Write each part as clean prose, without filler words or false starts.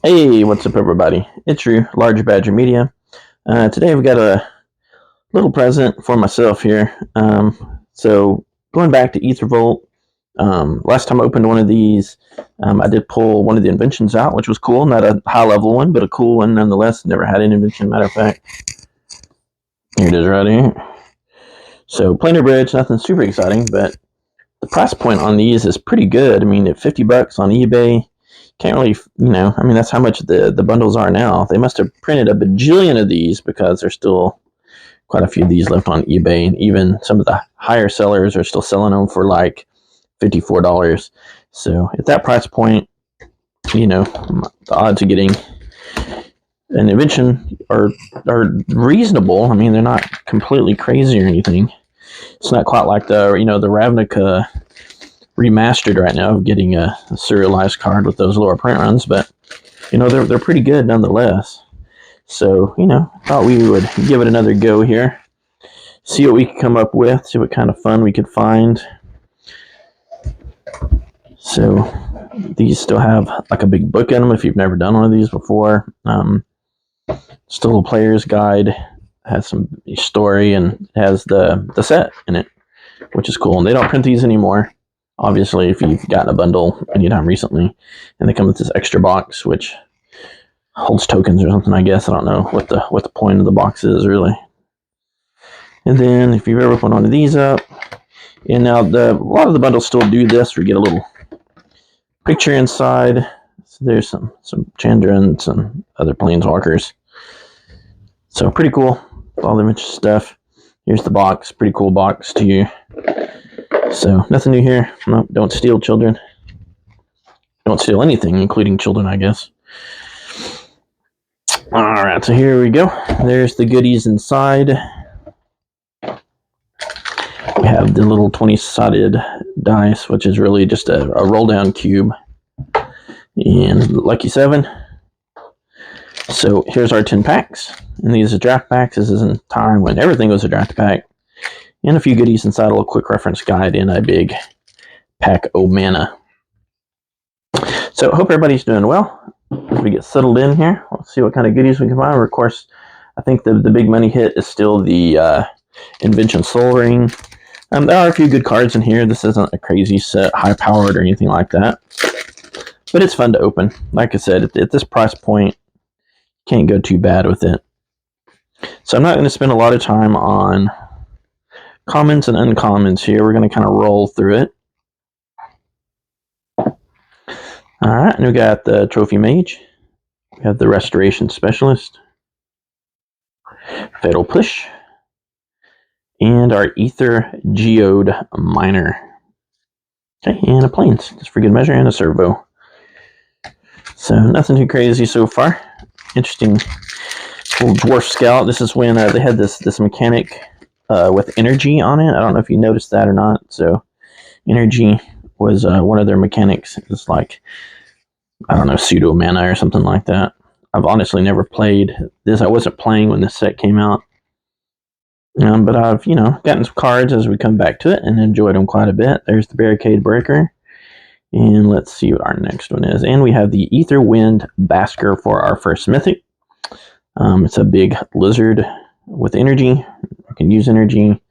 Hey, what's up, everybody? It's your Large Badger Media. Today I've got a little present for myself here. So going back to Aether Revolt, last time I opened one of these, I did pull one of the inventions out, which was cool. Not a high level one, but a cool one nonetheless. Never had an invention. Matter of fact, here it is right here. So planar bridge, nothing super exciting, but the price point on these is pretty good. I mean, at $50 on eBay, can't really, I mean, that's how much the bundles are now. They must have printed a bajillion of these because there's still quite a few of these left on eBay, and even some of the higher sellers are still selling them for like $54. So at that price point, the odds of getting an invention are reasonable. I mean, they're not completely crazy or anything. It's not quite like the Ravnica remastered right now of getting a serialized card with those lower print runs, but they're pretty good nonetheless. So thought we would give it another go here, see what we could come up with, see what kind of fun we could find. So these still have like a big book in them if you've never done one of these before. Still a player's guide, has some story, and has the set in it, which is cool. And they don't print these anymore, obviously, if you've gotten a bundle anytime recently. And they come with this extra box, which holds tokens or something, I guess. I don't know what the point of the box is, really. And then if you've ever put one of these up, and now a lot of the bundles still do this, or get a little picture inside. So there's some Chandrans and other planeswalkers. So pretty cool. All the image stuff. Here's the box. Pretty cool box too. So nothing new here. Nope, don't steal, children. Don't steal anything, including children, I guess. Alright, so here we go. There's the goodies inside. We have the little 20-sided dice, which is really just a roll-down cube. And Lucky 7. So here's our 10 packs. And these are draft packs. This is in time when everything was a draft pack. And a few goodies inside, a little quick reference guide, and a big pack of mana. So hope everybody's doing well. As we get settled in here, let's see what kind of goodies we can find. Of course, I think the big money hit is still the Invention Soul Ring. There are a few good cards in here. This isn't a crazy set, high-powered or anything like that. But it's fun to open. Like I said, at this price point, can't go too bad with it. So I'm not going to spend a lot of time on commons and uncommons here. We're going to kind of roll through it. Alright, and we got the Trophy Mage. We have the Restoration Specialist. Fatal Push. And our Aether Geode Miner. Okay, and a Plains, just for good measure, and a Servo. So nothing too crazy so far. Interesting little Dwarf Scout. This is when they had this mechanic with energy on it. I don't know if you noticed that or not. So energy was one of their mechanics. It's like, I don't know, pseudo mana or something like that. I've honestly never played this. I wasn't playing when this set came out. But I've, gotten some cards as we come back to it and enjoyed them quite a bit. There's the Barricade Breaker. And let's see what our next one is. And we have the Aether Wind Basker for our first mythic. It's a big lizard with energy. You can use energy.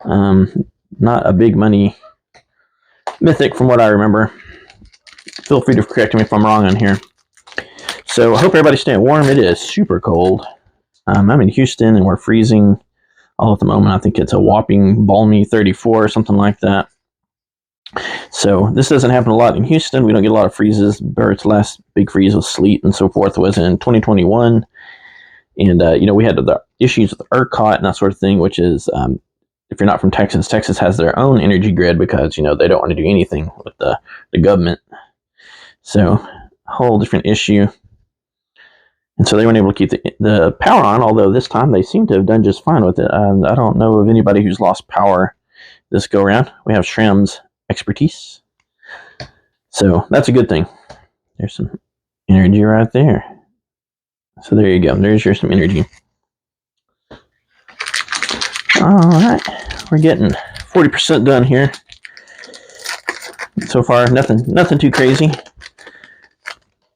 Not a big money mythic from what I remember. Feel free to correct me if I'm wrong on here. So I hope everybody's staying warm. It is super cold. I'm in Houston and we're freezing all at the moment. I think it's a whopping balmy 34 or something like that. So this doesn't happen a lot in Houston. We don't get a lot of freezes. Barrett's last big freeze with sleet and so forth was in 2021. And, we had the issues with ERCOT and that sort of thing, which is, if you're not from Texas, Texas has their own energy grid because, they don't want to do anything with the government. So a whole different issue. And so they weren't able to keep the power on, although this time they seem to have done just fine with it. I don't know of anybody who's lost power this go around. We have Shram's expertise. So that's a good thing. There's some energy right there. So there you go. There's some energy. Alright. We're getting 40% done here. So far, nothing too crazy.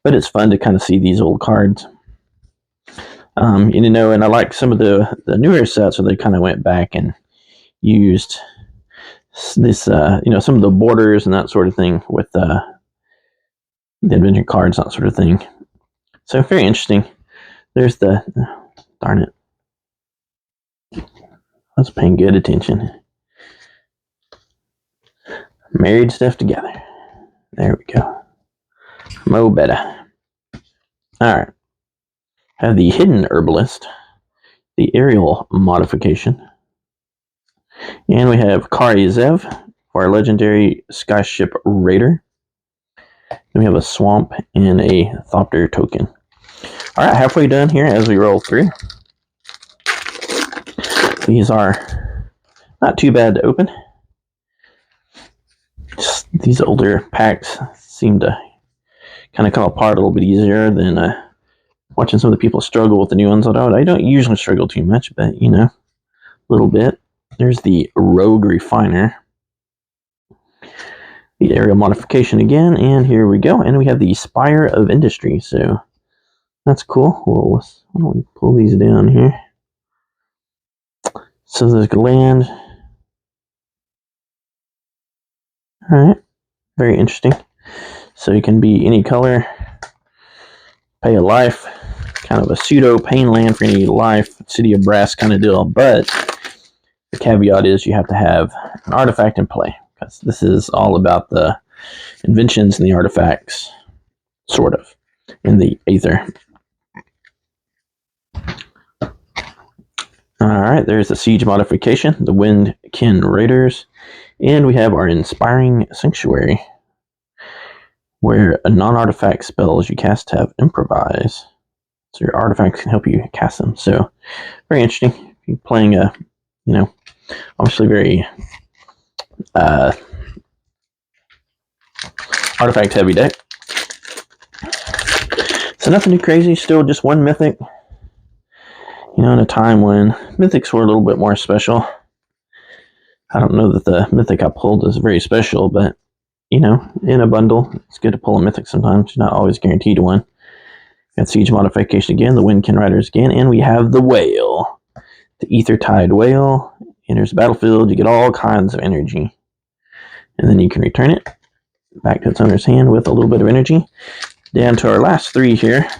But it's fun to kind of see these old cards. And I like some of the newer sets where they kind of went back and used this, some of the borders and that sort of thing with the adventure cards, that sort of thing. So very interesting. There's the, darn it. I was paying good attention. Married stuff together. There we go. Mo better. Alright. Have the Hidden Herbalist, the Aerial modification, and we have Kari Zev for our legendary Skyship Raider. Then we have a Swamp and a Thopter token. Alright, halfway done here as we roll through. These are not too bad to open. Just these older packs seem to kind of come apart a little bit easier than watching some of the people struggle with the new ones. Although I don't usually struggle too much, but a little bit. There's the Rogue Refiner, the Aerial modification again, and here we go. And we have the Spire of Industry, so that's cool. Well, why don't we pull these down here? So there's land. Alright, very interesting. So you can be any color, pay a life, kind of a pseudo pain land for any life, City of Brass kind of deal. But the caveat is you have to have an artifact in play, because this is all about the inventions and the artifacts, sort of, in the Aether. Alright, there's the Siege modification, the Windkin Raiders, and we have our Inspiring Sanctuary, where a non-artifact spells you cast have Improvise. So your artifacts can help you cast them. So, very interesting. If you're playing a, obviously very artifact-heavy deck. So nothing too crazy, still just one Mythic. In a time when Mythics were a little bit more special. I don't know that the Mythic I pulled is very special, but, in a bundle, it's good to pull a Mythic sometimes. You're not always guaranteed one. Got Siege modification again, the Windkin Riders again, and we have the Whale. The Aether-Tide Whale. Enters the battlefield, you get all kinds of energy. And then you can return it back to its owner's hand with a little bit of energy. Down to our last three here.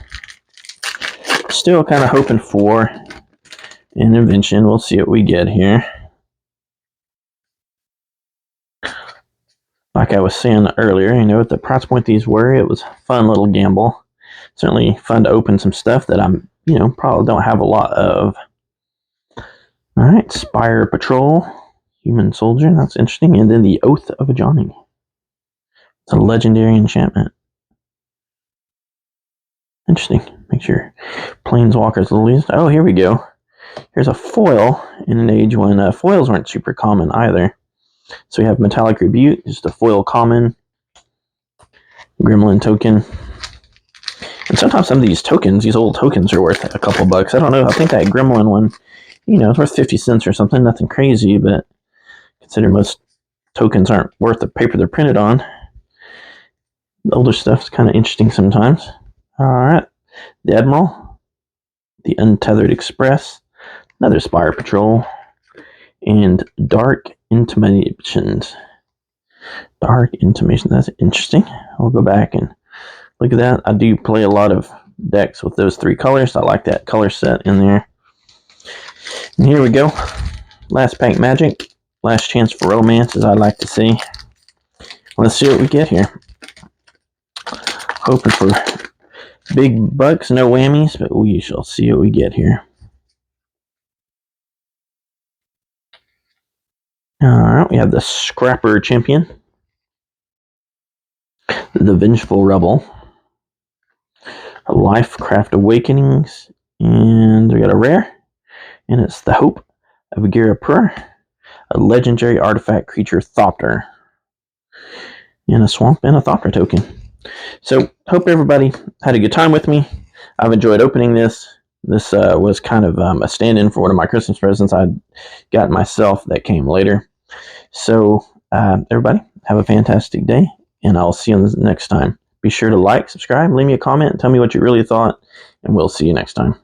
Still kind of hoping for an invention. We'll see what we get here. Like I was saying earlier, at the price point these were, it was a fun little gamble. Certainly fun to open some stuff that I'm, probably don't have a lot of. Alright, Spire Patrol, Human Soldier, that's interesting. And then the Oath of Ajani. It's a legendary enchantment. Interesting. Make sure Planeswalkers will use. Oh, here we go. Here's a foil in an age when foils weren't super common either. So we have Metallic Rebuke, just a foil common. Gremlin token. And sometimes some of these tokens, these old tokens, are worth a couple bucks. I don't know. I think that Gremlin one, it's worth 50 cents or something. Nothing crazy, but consider most tokens aren't worth the paper they're printed on. The older stuff's kind of interesting sometimes. Alright. The Admiral. The Untethered Express. Another Spire Patrol. And Dark Intimations. Dark Intimations. That's interesting. I'll go back and look at that. I do play a lot of decks with those three colors. I like that color set in there. And here we go. Last pack magic. Last chance for romance, as I like to see. Let's see what we get here. Hoping for big bucks, no whammies, but we shall see what we get here. Alright, we have the Scrapper Champion. The Vengeful Rebel. Lifecraft Awakenings. And we got a rare. And it's the Hope of Agirapur. A legendary artifact creature Thopter. And a Swamp and a Thopter token. So, hope everybody had a good time with me. I've enjoyed opening this. This was kind of a stand-in for one of my Christmas presents I'd gotten myself that came later. So, everybody, have a fantastic day, and I'll see you next time. Be sure to like, subscribe, leave me a comment, and tell me what you really thought, and we'll see you next time.